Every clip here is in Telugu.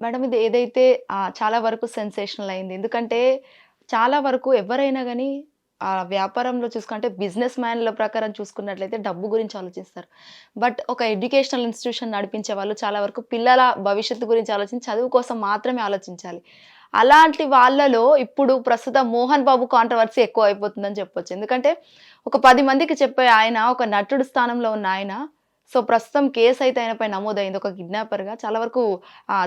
మేడం ఇది ఏదైతే చాలా వరకు సెన్సేషనల్ అయింది. ఎందుకంటే చాలా వరకు ఎవరైనా గాని వ్యాపారంలో చూసుకుంటే బిజినెస్ మ్యాన్‌ల ప్రకారం చూసుకున్నట్లయితే డబ్బు గురించి ఆలోచిస్తారు. బట్ ఒక ఎడ్యుకేషనల్ ఇన్‌స్టిట్యూషన్ నడిపించే వాళ్ళు చాలా వరకు పిల్లల భవిష్యత్తు గురించి ఆలోచించి చదువు కోసం మాత్రమే ఆలోచించాలి. అలాంటి వాళ్ళలో ఇప్పుడు ప్రస్తుతం 'మోహన్ బాబు' కాంట్రోవర్సీ ఎక్కువైపోతుందని చెప్పొచ్చు. ఎందుకంటే ఒక 10 మందికి చెప్పే ఆయన, ఒక నటుడు స్థానంలో ఉన్న ఆయన సో, ప్రస్తుతం కేసయితే ఆయనపై నమోదయింది. ఒక కిడ్నాపర్‌గా. చాలా వరకు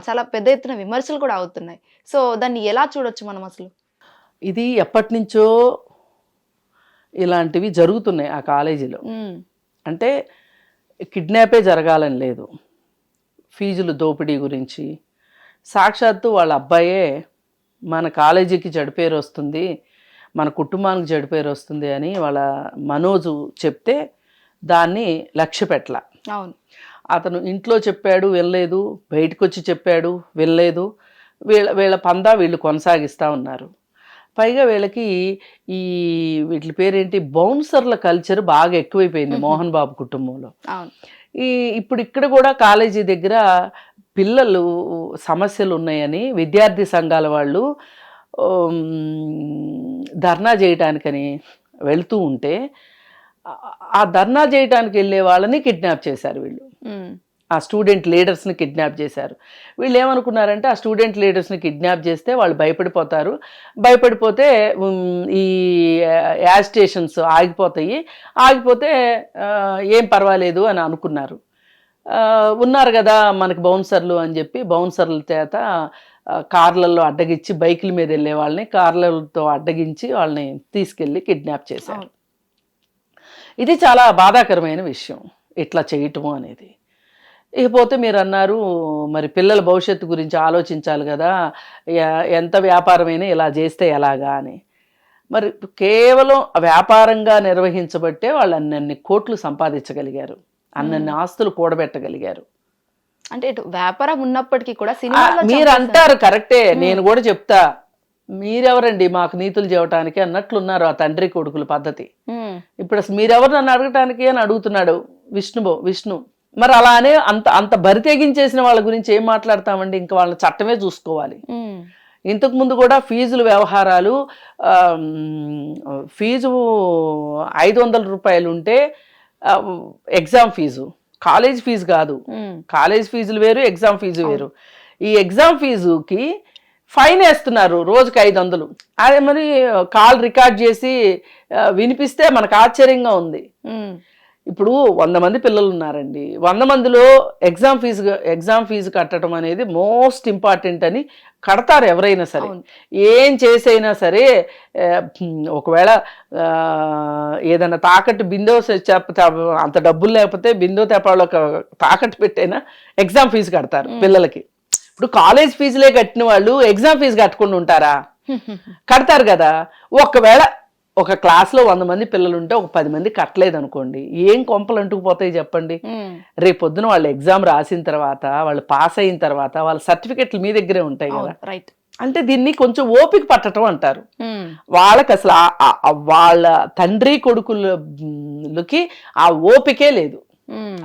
చాలా పెద్ద ఎత్తున విమర్శలు కూడా అవుతున్నాయి. సో, దాన్ని ఎలా చూడొచ్చు మనం అసలు? ఇది ఎప్పటినుంచో ఇలాంటివి జరుగుతున్నాయి ఆ కాలేజీలో. హ్మ్. అంటే కిడ్నాపే జరగాలని లేదు. ఫీజులు దోపిడీ గురించి సాక్షాత్తు వాళ్ళ అబ్బాయే మన కాలేజీకి చెడు పేరు వస్తుంది, మన కుటుంబానికి చెడు పేరు వస్తుంది అని వాళ్ళ మనోజు చెప్తే దాన్ని లక్ష్యపెట్టల. అవును. అతను ఇంట్లో చెప్పాడు వినలేదు, బయటకు వచ్చి చెప్పాడు వినలేదు. వీళ్ళ వీళ్ళ పందా వీళ్ళు కొనసాగిస్తూ ఉన్నారు. పైగా వీళ్ళకి ఈ వీటి పేరేంటి బౌన్సర్ల కల్చర్ బాగా ఎక్కువైపోయింది మోహన్ బాబు కుటుంబంలో. అవును. ఇప్పుడు ఇక్కడ కూడా కాలేజీ దగ్గర పిల్లలు సమస్యలు ఉన్నాయని విద్యార్థి సంఘాల వాళ్ళు ధర్నా చేయటానికని వెళ్తూ ఉంటే ఆ ధర్నా చేయడానికి వెళ్ళే వాళ్ళని కిడ్నాప్ చేశారు వీళ్ళు. ఆ స్టూడెంట్ లీడర్స్ని కిడ్నాప్ చేశారు. వీళ్ళు ఏమనుకున్నారంటే ఆ స్టూడెంట్ లీడర్స్ని కిడ్నాప్ చేస్తే వాళ్ళు భయపడిపోతారు, భయపడిపోతే ఈ యాజిటేషన్స్ ఆగిపోతాయి, ఆగిపోతే ఏం పర్వాలేదు అని అనుకున్నారు. ఉన్నారు కదా మనకి బౌన్సర్లు అని చెప్పి బౌన్సర్ల చేత కార్లలో అడ్డగించి బైకుల మీద వెళ్ళే వాళ్ళని కార్లతో అడ్డగించి వాళ్ళని తీసుకెళ్ళి కిడ్నాప్ చేశారు. ఇది చాలా బాధాకరమైన విషయం ఇట్లా చేయటము అనేది. ఇకపోతే మీరు అన్నారు మరి పిల్లల భవిష్యత్తు గురించి ఆలోచించాలి కదా, ఎంత వ్యాపారమైనా ఇలా చేస్తే ఎలాగా అని. మరి కేవలం వ్యాపారంగా నిర్వహించబట్టే వాళ్ళు అన్నన్ని కోట్లు సంపాదించగలిగారు, అన్నన్ని ఆస్తులు కూడబెట్టగలిగారు. అంటే ఇటు వ్యాపారం ఉన్నప్పటికీ కూడా సినిమా మీరు అంటారు కరెక్టే, నేను కూడా చెప్తా, మీరెవరండి మాకు నీతులు చెప్పడానికి అన్నట్లున్నారు ఆ తండ్రి కొడుకుల పద్ధతి. ఇప్పుడు అసలు మీరెవరు నన్ను అడగటానికి అని అడుగుతున్నాడు విష్ణు. మరి అలానే అంత బరి తెగించేసిన వాళ్ళ గురించి ఏం మాట్లాడతామండి? ఇంకా వాళ్ళ చట్టమే చూసుకోవాలి. ఇంతకు ముందు కూడా ఫీజుల వ్యవహారాలు, ఫీజు 500 రూపాయలు ఉంటే ఎగ్జామ్ ఫీజు, కాలేజ్ ఫీజు కాదు, కాలేజ్ ఫీజులు వేరు, ఎగ్జామ్ ఫీజు వేరు. ఈ ఎగ్జామ్ ఫీజుకి ఫైన్ వేస్తున్నారు రోజుకి 500. అదే మరి కాల్ రికార్డ్ చేసి వినిపిస్తే మనకు ఆశ్చర్యంగా ఉంది. ఇప్పుడు 100 మంది పిల్లలు ఉన్నారండి, 100 మందిలో ఎగ్జామ్ ఫీజు కట్టడం అనేది మోస్ట్ ఇంపార్టెంట్ అని కడతారు ఎవరైనా సరే. ఏం చేసైనా సరే ఒకవేళ ఏదైనా తాకట్టు బిందో అంత డబ్బులు లేకపోతే బిందో తెపాలో తాకట్టు పెట్టైనా ఎగ్జామ్ ఫీజు కడతారు పిల్లలకి. ఇప్పుడు కాలేజ్ ఫీజులే కట్టిన వాళ్ళు ఎగ్జామ్ ఫీజు కట్టకుండా ఉంటారా? కడతారు కదా. ఒకవేళ ఒక క్లాస్లో 100 మంది పిల్లలు ఉంటే ఒక 10 మంది కట్టలేదు అనుకోండి, ఏం కొంపలు అంటుకుపోతాయి చెప్పండి? రేపొద్దున వాళ్ళు ఎగ్జామ్ రాసిన తర్వాత, వాళ్ళు పాస్ అయిన తర్వాత వాళ్ళ సర్టిఫికెట్లు మీ దగ్గరే ఉంటాయి కదా. రైట్. అంటే దీన్ని కొంచెం ఓపిక పట్టడం అంటారు. వాళ్ళకి అసలు వాళ్ళ తండ్రి కొడుకులకి ఆ ఓపికే లేదు,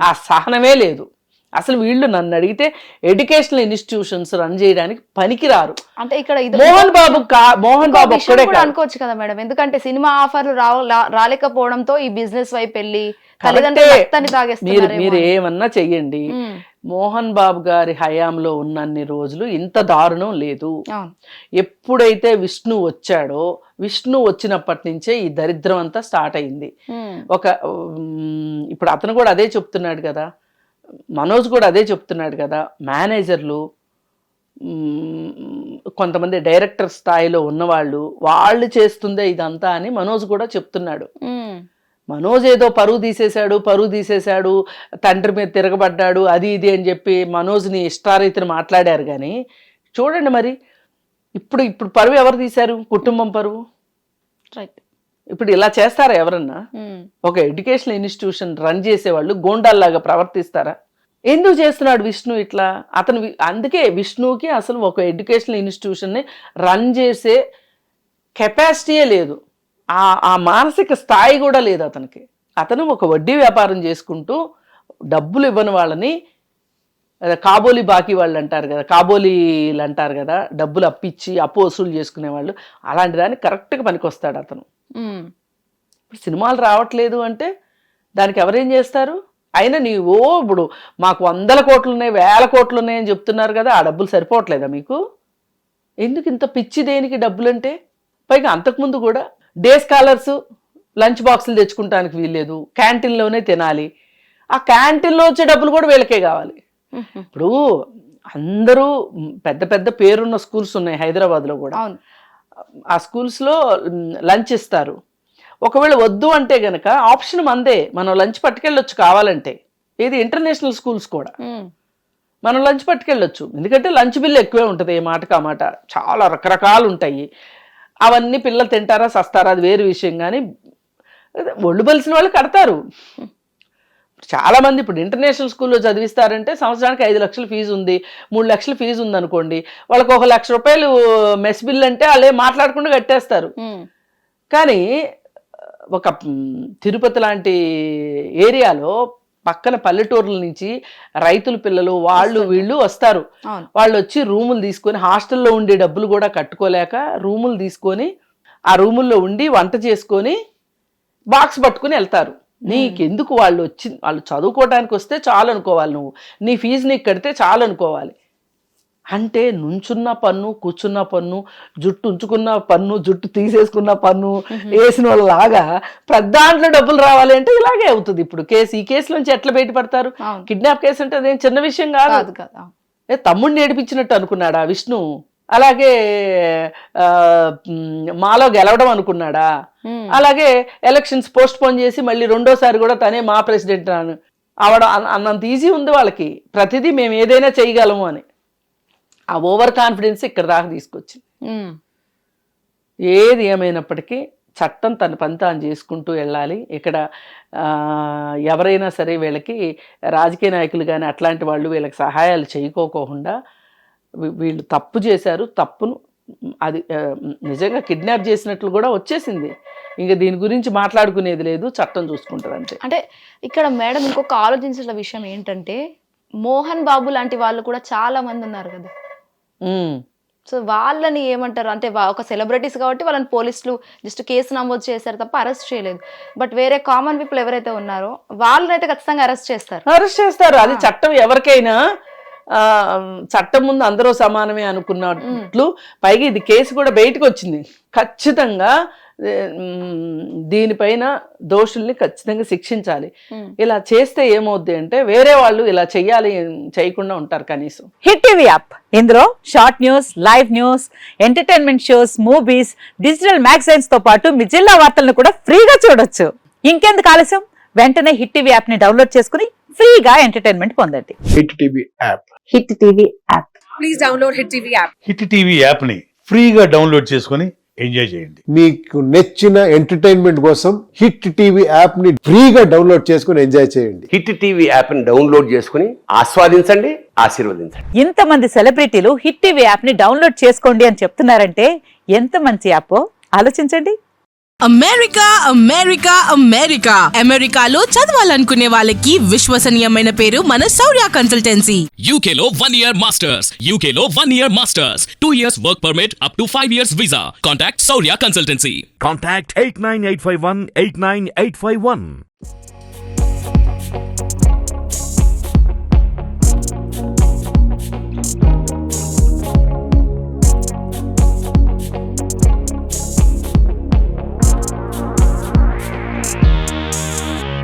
ఆ సహనమే లేదు. అసలు వీళ్ళు నన్ను అడిగితే ఎడ్యుకేషనల్ ఇన్స్టిట్యూషన్స్ రన్ చేయడానికి పనికిరారు. అంటే ఇక్కడ మోహన్ బాబు ఒక్కడే అనుకోవచ్చు కదా మేడం, ఎందుకంటే సినిమా ఆఫర్లు రాలేకపోవడంతో ఈ బిజినెస్ వైపు వెళ్ళి మీరు ఏమన్నా చెయ్యండి, మోహన్ బాబు గారి హయాంలో ఉన్నన్ని రోజులు ఇంత దారుణం లేదు. ఎప్పుడైతే విష్ణు వచ్చాడో, విష్ణు వచ్చినప్పటి నుంచే ఈ దరిద్రం అంతా స్టార్ట్ అయింది. ఇప్పుడు అతను కూడా అదే చెప్తున్నాడు కదా, మనోజ్ కూడా అదే చెప్తున్నాడు కదా, మేనేజర్లు కొంతమంది డైరెక్టర్ స్థాయిలో ఉన్నవాళ్ళు వాళ్ళు చేస్తుందే ఇదంతా అని మనోజ్ కూడా చెప్తున్నాడు. మనోజ్ ఏదో పరువు తీసేశాడు, తండ్రి మీద తిరగబడ్డాడు, అది ఇది అని చెప్పి మనోజ్ని ఇష్టారీతిని మాట్లాడారు. కానీ చూడండి మరి ఇప్పుడు పరువు ఎవరు తీశారు? కుటుంబం పరువు. రైట్. ఇప్పుడు ఇలా చేస్తారా ఎవరన్నా? ఒక ఎడ్యుకేషనల్ ఇన్స్టిట్యూషన్ రన్ చేసేవాళ్ళు గోండాల్లాగా ప్రవర్తిస్తారా? ఎందుకు చేస్తున్నాడు విష్ణు ఇట్లా? అందుకే విష్ణుకి అసలు ఒక ఎడ్యుకేషనల్ ఇన్స్టిట్యూషన్ని రన్ చేసే కెపాసిటీయే లేదు, ఆ మానసిక స్థాయి కూడా లేదు అతనికి. అతను ఒక వడ్డీ వ్యాపారం చేసుకుంటూ డబ్బులు ఇవ్వని వాళ్ళని కాబోలి బాకీ వాళ్ళు అంటారు కదా, కాబోలీలు అంటారు కదా, డబ్బులు అప్పిచ్చి అప్పు వసూలు చేసుకునే వాళ్ళు, అలాంటి దానికి కరెక్ట్గా పనికొస్తాడు అతను. ఇప్పుడు సినిమాలు రావట్లేదు అంటే దానికి ఎవరేం చేస్తారు? అయినా నీవో ఇప్పుడు మాకు 100 కోట్లు ఉన్నాయి, 1000 కోట్లు ఉన్నాయని చెప్తున్నారు కదా, ఆ డబ్బులు సరిపోవట్లేదా మీకు? ఎందుకు ఇంత పిచ్చి దేనికి డబ్బులు అంటే? పైగా అంతకుముందు కూడా డే స్కాలర్స్ లంచ్ బాక్సులు తెచ్చుకుంటానికి వీల్లేదు, క్యాంటీన్లోనే తినాలి. ఆ క్యాంటీన్లో వచ్చే డబ్బులు కూడా వీళ్ళకే కావాలి. ఇప్పుడు అందరూ పెద్ద పెద్ద పేరున్న స్కూల్స్ ఉన్నాయి హైదరాబాద్లో కూడా. ఆ స్కూల్స్లో లంచ్ ఇస్తారు. ఒకవేళ వద్దు అంటే గనక ఆప్షన్ మందే, మనం లంచ్ పట్టుకెళ్ళొచ్చు కావాలంటే. ఇది ఇంటర్నేషనల్ స్కూల్స్ కూడా మనం లంచ్ పట్టుకెళ్ళొచ్చు, ఎందుకంటే లంచ్ బిల్ ఎక్కువే ఉంటుంది, ఏ మాటకు ఆ మాట. చాలా రకరకాలు ఉంటాయి, అవన్నీ పిల్లలు తింటారా సస్తారా అది వేరు విషయం. కానీ ఒళ్ళు బలిసిన వాళ్ళు కడతారు. చాలామంది ఇప్పుడు ఇంటర్నేషనల్ స్కూల్లో చదివిస్తారంటే సంవత్సరానికి 5 లక్షల ఫీజు ఉంది, 3 లక్షల ఫీజు ఉంది అనుకోండి, వాళ్ళకి 1 లక్ష రూపాయలు మెస్ బిల్ అంటే వాళ్ళే మాట్లాడకుండా కట్టేస్తారు. కానీ ఒక తిరుపతి లాంటి ఏరియాలో పక్కన పల్లెటూర్ల నుంచి రైతుల పిల్లలు వాళ్ళు వీళ్ళు వస్తారు. వాళ్ళు వచ్చి రూములు తీసుకొని, హాస్టల్లో ఉండే డబ్బులు కూడా కట్టుకోలేక రూములు తీసుకొని ఆ రూముల్లో ఉండి వంట చేసుకొని బాక్స్ పట్టుకుని వెళ్తారు. నీకెందుకు? వాళ్ళు చదువుకోవడానికి వస్తే చాలు అనుకోవాలి, నువ్వు నీ ఫీజు నీకు కడితే చాలు అనుకోవాలి. అంటే నుంచున్న పన్ను, కూర్చున్న పన్ను, జుట్టు ఉంచుకున్న పన్ను, జుట్టు తీసేసుకున్న పన్ను వేసిన వాళ్ళలాగా దాంట్లో డబ్బులు రావాలి అంటే ఇలాగే అవుతుంది. ఇప్పుడు ఈ కేసు నుంచి ఎట్లా బయటపడతారు? కిడ్నాప్ కేసు అంటే అదేం చిన్న విషయం కాదు కదా. తమ్ముడిని ఏడిపించినట్టు అనుకున్నాడా విష్ణు? అలాగే మాలో గెలవడం అనుకున్నాడా? అలాగే ఎలక్షన్స్ పోస్ట్ పోన్ చేసి మళ్ళీ 2వ సారి కూడా తనే మా ప్రెసిడెంట్ అవడం అన్నంత ఈజీ ఉంది వాళ్ళకి. ప్రతిదీ మేము ఏదైనా చేయగలము అని ఆ ఓవర్ కాన్ఫిడెన్స్ ఇక్కడ దాకా తీసుకొచ్చింది. ఏది ఏమైనప్పటికీ చట్టం తన పని తాను చేసుకుంటూ వెళ్ళాలి. ఇక్కడ ఎవరైనా సరే వీళ్ళకి రాజకీయ నాయకులు కానీ అట్లాంటి వాళ్ళు వీళ్ళకి సహాయాలు చేయకోకుండా వీళ్ళు తప్పు చేశారు, తప్పును అది నిజంగా కిడ్నాప్ చేసినట్లు కూడా వచ్చేసింది. ఇంకా దీని గురించి మాట్లాడుకునేది లేదు, చట్టం చూసుకుంటుంది అంతే. అంటే ఇక్కడ మేడం ఇంకొక ఆలోచించిన విషయం ఏంటంటే, మోహన్ బాబు లాంటి వాళ్ళు కూడా చాలా మంది ఉన్నారు కదా. సో వాళ్ళని ఏమంటారు అంటే, ఒక సెలబ్రిటీస్ కాబట్టి వాళ్ళని పోలీసులు జస్ట్ కేసు నమోదు చేశారు తప్ప అరెస్ట్ చేయలేదు. బట్ వేరే కామన్ పీపుల్ ఎవరైతే ఉన్నారో వాళ్ళనైతే ఖచ్చితంగా అరెస్ట్ చేస్తారు. అది చట్టం ఎవరికైనా చట్టం ముందు అందరూ సమానమే అనుకున్నట్లు. పైగా ఇది కేసు కూడా బయటకు వచ్చింది. ఖచ్చితంగా దీనిపైన దోషుల్ని ఖచ్చితంగా శిక్షించాలి. ఇలా చేస్తే ఏమవుద్ది అంటే వేరే వాళ్ళు ఇలా చేయకుండా ఉంటారు కనీసం. హిట్ టీవీ యాప్, ఇందులో short news, live news, entertainment shows, movies, digital magazines తో పాటు మీ జిల్లా వార్తలను కూడా ఫ్రీగా చూడొచ్చు. ఇంకెందుకు ఆలస్యం, వెంటనే హిట్ టీవీ యాప్ ని డౌన్లోడ్ చేసుకుని ఫ్రీగా ఎంటర్టైన్మెంట్ పొందండి. Hit TV app, hit TV app, please download hit TV app. Hit TV app ని ఫ్రీగా డౌన్లోడ్ చేసుకొని ఎంజాయ్ చేయండి. మీకు నచ్చిన ఎంటర్టైన్మెంట్ కోసం హిట్ టీవీ యాప్ ని ఫ్రీగా డౌన్లోడ్ చేసుకొని ఎంజాయ్ చేయండి. హిట్ టీవీ యాప్ ని డౌన్లోడ్ చేసుకుని ఆస్వాదించండి, ఆశీర్వదించండి. ఇంతమంది సెలబ్రిటీలు హిట్ టీవీ యాప్ ని డౌన్లోడ్ చేసుకోండి అని చెప్తున్నారంటే ఎంత మంచి యాప్ ఆలోచించండి. అమెరికా అమెరికా అమెరికా అమెరికాలో చదవాలనుకునే వాళ్ళకి విశ్వసనీయమైన పేరు మన శౌర్య కన్సల్టెన్సీ. UK లో 1 year masters, UK లో 1 year masters, 2 years work permit up to 5 years visa. Contact Saurya Consultancy. Contact 89851 89851.